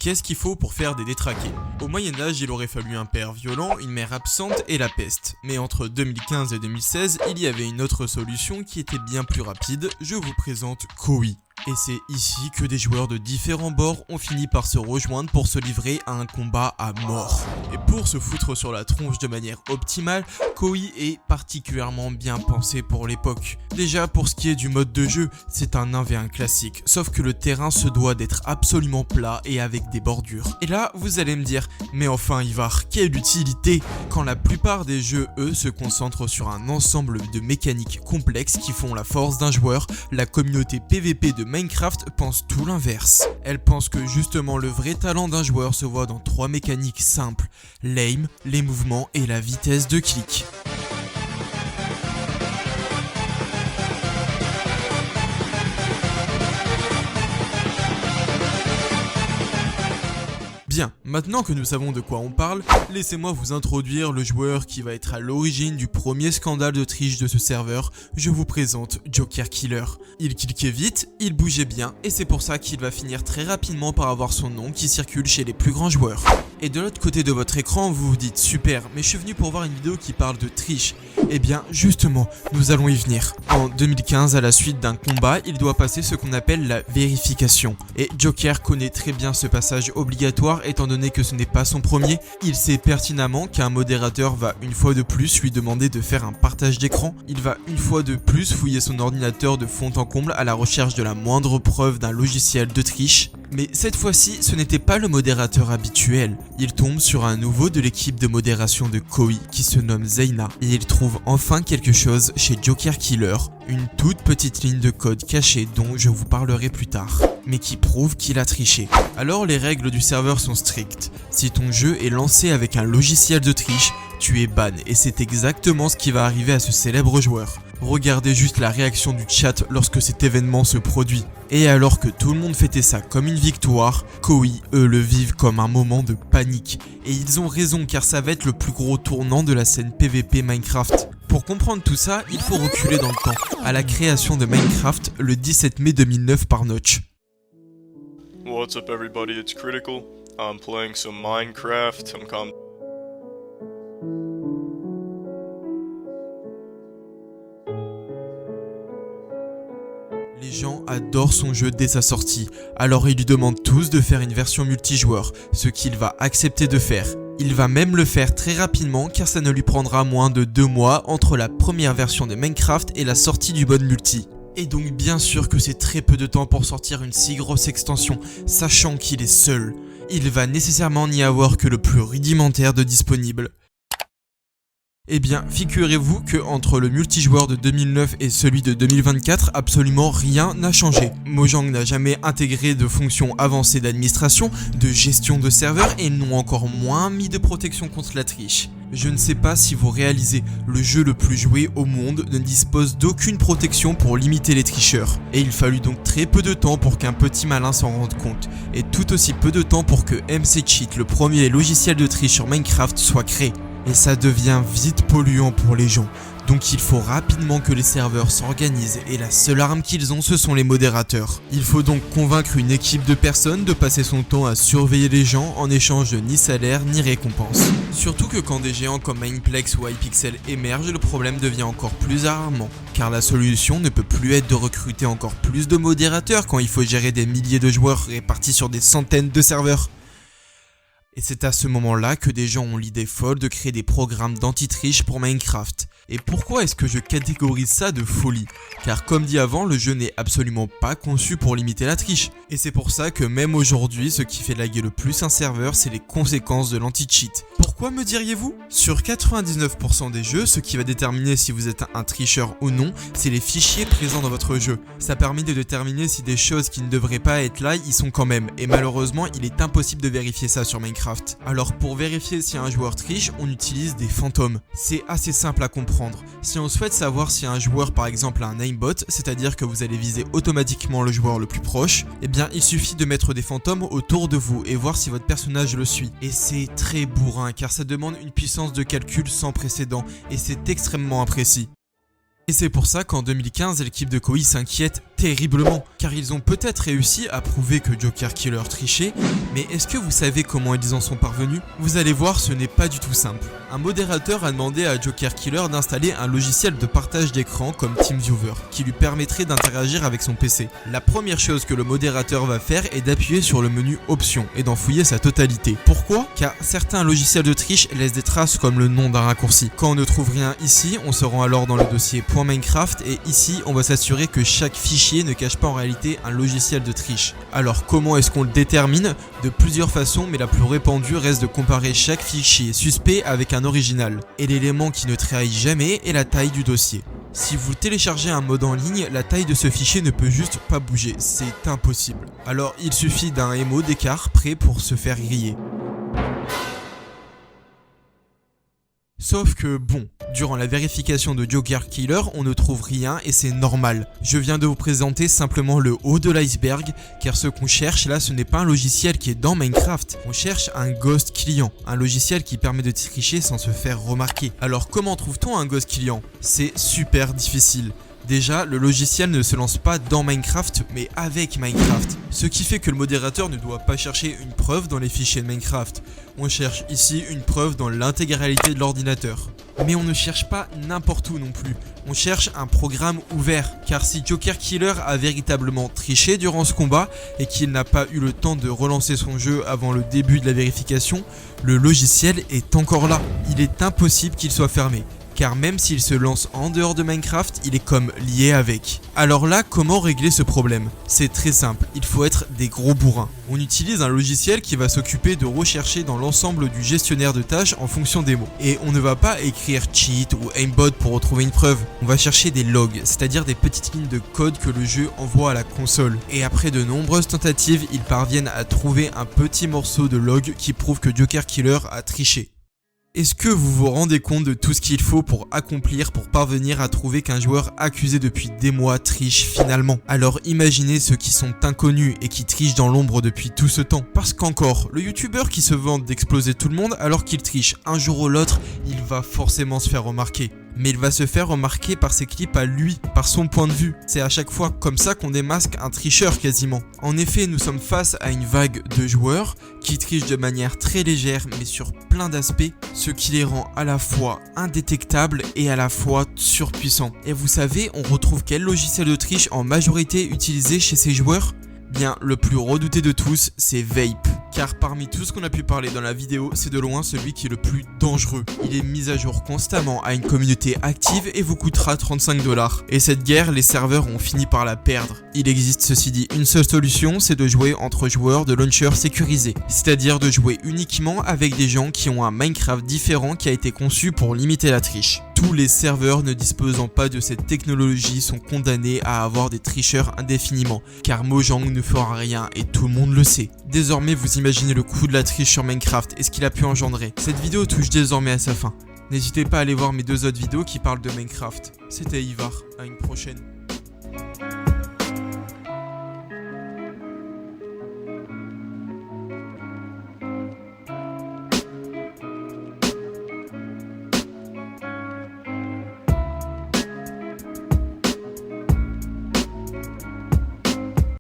Qu'est-ce qu'il faut pour faire des détraqués? Au Moyen-Âge, il aurait fallu un père violent, une mère absente et la peste. Mais entre 2015 et 2016, il y avait une autre solution qui était bien plus rapide. Je vous présente Koei. Et c'est ici que des joueurs de différents bords ont fini par se rejoindre pour se livrer à un combat à mort. Et pour se foutre sur la tronche de manière optimale, Koei est particulièrement bien pensé pour l'époque. Déjà pour ce qui est du mode de jeu, c'est un 1v1 classique, sauf que le terrain se doit d'être absolument plat et avec des bordures. Et là, vous allez me dire, mais enfin Ivar, quelle utilité? Quand la plupart des jeux, eux, se concentrent sur un ensemble de mécaniques complexes qui font la force d'un joueur, la communauté PVP de Minecraft pense tout l'inverse. Elle pense que justement le vrai talent d'un joueur se voit dans 3 mécaniques simples, l'aim, les mouvements et la vitesse de clic. Bien, maintenant que nous savons de quoi on parle, laissez-moi vous introduire le joueur qui va être à l'origine du premier scandale de triche de ce serveur. Je vous présente Joker Killer. Il cliquait vite, il bougeait bien, et c'est pour ça qu'il va finir très rapidement par avoir son nom qui circule chez les plus grands joueurs. Et de l'autre côté de votre écran, vous vous dites super, mais je suis venu pour voir une vidéo qui parle de triche. Eh bien, justement, nous allons y venir. En 2015, à la suite d'un combat, il doit passer ce qu'on appelle la vérification. Et Joker connaît très bien ce passage obligatoire étant donné que ce n'est pas son premier. Il sait pertinemment qu'un modérateur va une fois de plus lui demander de faire un partage d'écran. Il va une fois de plus fouiller son ordinateur de fond en comble à la recherche de la moindre preuve d'un logiciel de triche. Mais cette fois-ci, ce n'était pas le modérateur habituel. Il tombe sur un nouveau de l'équipe de modération de Koei qui se nomme Zeina et il trouve enfin quelque chose chez Joker Killer, une toute petite ligne de code cachée dont je vous parlerai plus tard, mais qui prouve qu'il a triché. Alors les règles du serveur sont strictes. Si ton jeu est lancé avec un logiciel de triche, tu es ban et c'est exactement ce qui va arriver à ce célèbre joueur. Regardez juste la réaction du chat lorsque cet événement se produit. Et alors que tout le monde fêtait ça comme une victoire, Koei, eux, le vivent comme un moment de panique. Et ils ont raison car ça va être le plus gros tournant de la scène PVP Minecraft. Pour comprendre tout ça, il faut reculer dans le temps, à la création de Minecraft le 17 mai 2009 par Notch. What's up everybody, it's Critical. I'm playing some Minecraft. Les gens adorent son jeu dès sa sortie, alors ils lui demandent tous de faire une version multijoueur, ce qu'il va accepter de faire. Il va même le faire très rapidement car ça ne lui prendra moins de 2 mois entre la première version de Minecraft et la sortie du mode multi. Et donc bien sûr que c'est très peu de temps pour sortir une si grosse extension, sachant qu'il est seul. Il va nécessairement n'y avoir que le plus rudimentaire de disponible. Eh bien, figurez-vous que entre le multijoueur de 2009 et celui de 2024, absolument rien n'a changé. Mojang n'a jamais intégré de fonctions avancées d'administration, de gestion de serveurs et n'ont encore moins mis de protection contre la triche. Je ne sais pas si vous réalisez, le jeu le plus joué au monde ne dispose d'aucune protection pour limiter les tricheurs. Et il fallut donc très peu de temps pour qu'un petit malin s'en rende compte, et tout aussi peu de temps pour que MC Cheat, le premier logiciel de triche sur Minecraft, soit créé. Et ça devient vite polluant pour les gens, donc il faut rapidement que les serveurs s'organisent et la seule arme qu'ils ont ce sont les modérateurs. Il faut donc convaincre une équipe de personnes de passer son temps à surveiller les gens en échange de ni salaire ni récompense. Surtout que quand des géants comme Mineplex ou Hypixel émergent, le problème devient encore plus alarmant, car la solution ne peut plus être de recruter encore plus de modérateurs quand il faut gérer des milliers de joueurs répartis sur des centaines de serveurs. Et c'est à ce moment-là que des gens ont l'idée folle de créer des programmes d'anti-triche pour Minecraft. Et pourquoi est-ce que je catégorise ça de folie? Car comme dit avant, le jeu n'est absolument pas conçu pour limiter la triche. Et c'est pour ça que même aujourd'hui, ce qui fait laguer le plus un serveur, c'est les conséquences de l'anti-cheat. Pourquoi me diriez-vous? Sur 99% des jeux, ce qui va déterminer si vous êtes un tricheur ou non, c'est les fichiers présents dans votre jeu. Ça permet de déterminer si des choses qui ne devraient pas être là, y sont quand même. Et malheureusement, il est impossible de vérifier ça sur Minecraft. Alors pour vérifier si un joueur triche, on utilise des fantômes. C'est assez simple à comprendre. Si on souhaite savoir si un joueur par exemple a un aimbot, c'est-à-dire que vous allez viser automatiquement le joueur le plus proche, eh bien il suffit de mettre des fantômes autour de vous et voir si votre personnage le suit. Et c'est très bourrin car ça demande une puissance de calcul sans précédent et c'est extrêmement imprécis. Et c'est pour ça qu'en 2015, l'équipe de Koei s'inquiète terriblement, car ils ont peut-être réussi à prouver que Joker Killer trichait, mais est-ce que vous savez comment ils en sont parvenus? Vous allez voir, ce n'est pas du tout simple. Un modérateur a demandé à Joker Killer d'installer un logiciel de partage d'écran comme TeamViewer, qui lui permettrait d'interagir avec son PC. La première chose que le modérateur va faire est d'appuyer sur le menu Options et d'en fouiller sa totalité. Pourquoi? Car certains logiciels de triche laissent des traces comme le nom d'un raccourci. Quand on ne trouve rien ici, on se rend alors dans le dossier .minecraft et ici, on va s'assurer que chaque fichier ne cache pas en réalité un logiciel de triche. Alors comment est-ce qu'on le détermine? De plusieurs façons, mais la plus répandue reste de comparer chaque fichier suspect avec un original. Et l'élément qui ne trahit jamais est la taille du dossier. Si vous téléchargez un mode en ligne, la taille de ce fichier ne peut juste pas bouger, c'est impossible. Alors il suffit d'un MO d'écart prêt pour se faire griller. Sauf que bon, durant la vérification de Joker Killer, on ne trouve rien et c'est normal. Je viens de vous présenter simplement le haut de l'iceberg, car ce qu'on cherche là, ce n'est pas un logiciel qui est dans Minecraft. On cherche un ghost client, un logiciel qui permet de tricher sans se faire remarquer. Alors comment trouve-t-on un ghost client? C'est super difficile. Déjà, le logiciel ne se lance pas dans Minecraft, mais avec Minecraft. Ce qui fait que le modérateur ne doit pas chercher une preuve dans les fichiers de Minecraft. On cherche ici une preuve dans l'intégralité de l'ordinateur. Mais on ne cherche pas n'importe où non plus. On cherche un programme ouvert. Car si Joker Killer a véritablement triché durant ce combat et qu'il n'a pas eu le temps de relancer son jeu avant le début de la vérification, le logiciel est encore là. Il est impossible qu'il soit fermé. Car même s'il se lance en dehors de Minecraft, il est comme lié avec. Alors là, comment régler ce problème? C'est très simple, il faut être des gros bourrins. On utilise un logiciel qui va s'occuper de rechercher dans l'ensemble du gestionnaire de tâches en fonction des mots. Et on ne va pas écrire cheat ou aimbot pour retrouver une preuve. On va chercher des logs, c'est-à-dire des petites lignes de code que le jeu envoie à la console. Et après de nombreuses tentatives, ils parviennent à trouver un petit morceau de log qui prouve que Joker Killer a triché. Est-ce que vous vous rendez compte de tout ce qu'il faut pour parvenir à trouver qu'un joueur accusé depuis des mois triche finalement? Alors imaginez ceux qui sont inconnus et qui trichent dans l'ombre depuis tout ce temps. Parce qu'encore, le youtubeur qui se vante d'exploser tout le monde alors qu'il triche un jour ou l'autre, il va forcément se faire remarquer. Mais il va se faire remarquer par ses clips à lui, par son point de vue. C'est à chaque fois comme ça qu'on démasque un tricheur quasiment. En effet, nous sommes face à une vague de joueurs qui trichent de manière très légère mais sur plein d'aspects, ce qui les rend à la fois indétectables et à la fois surpuissants. Et vous savez, on retrouve quel logiciel de triche en majorité utilisé chez ces joueurs? Bien, le plus redouté de tous, c'est Vape. Car parmi tout ce qu'on a pu parler dans la vidéo, c'est de loin celui qui est le plus dangereux. Il est mis à jour constamment, a une communauté active et vous coûtera 35 $. Et cette guerre, les serveurs ont fini par la perdre. Il existe ceci dit une seule solution, c'est de jouer entre joueurs de launcher sécurisé. C'est-à-dire de jouer uniquement avec des gens qui ont un Minecraft différent qui a été conçu pour limiter la triche. Tous les serveurs ne disposant pas de cette technologie sont condamnés à avoir des tricheurs indéfiniment, car Mojang ne fera rien et tout le monde le sait. Désormais, vous imaginez le coût de la triche sur Minecraft et ce qu'il a pu engendrer. Cette vidéo touche désormais à sa fin. N'hésitez pas à aller voir mes deux autres vidéos qui parlent de Minecraft. C'était Ivar, à une prochaine.